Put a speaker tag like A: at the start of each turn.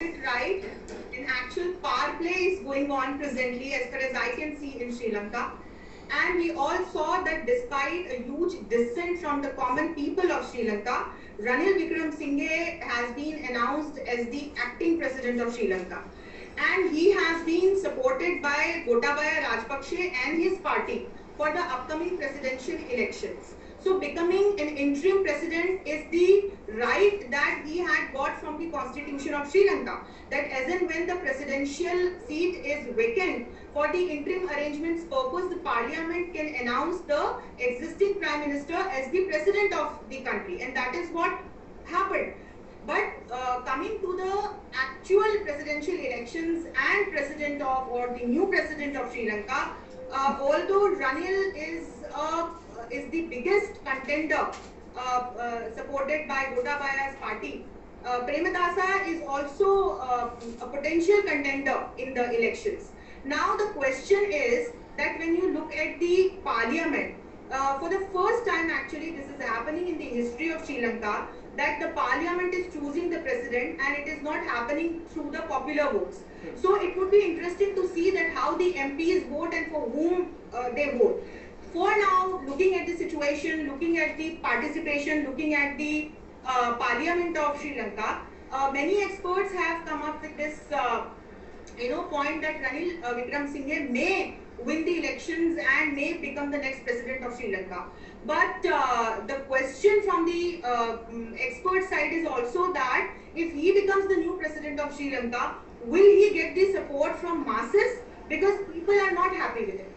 A: Right, an actual power play is going on presently as far as I can see in Sri Lanka. And we all saw that despite a huge dissent from the common people of Sri Lanka, Ranil Wickremesinghe has been announced as the acting president of Sri Lanka. And he has been supported by Gotabaya Rajapakse and his party for the upcoming presidential elections. So becoming an interim president is the right that he had got from the constitution of Sri Lanka. That as and when the presidential seat is vacant, for the interim arrangements purpose, the parliament can announce the existing prime minister as the president of the country. And that is what happened. But coming to the actual presidential elections and president of or the new president of Sri Lanka, although Ranil is the biggest contender supported by Gotabaya's party, Premadasa is also a potential contender in the elections. Now the question is that when you look at the parliament, for the first time actually this is happening in the history of Sri Lanka, that the parliament is choosing the president and it is not happening through the popular votes. So it would be interesting to see that how the MPs vote and for whom they vote. For now, looking at the situation, looking at the participation, looking at the parliament of Sri Lanka, many experts have come up with this point that Ranil Wickremesinghe may win the elections and may become the next president of Sri Lanka. But the question from the expert side is also that if he becomes the new president of Sri Lanka, will he get the support from masses? Because people are not happy with it.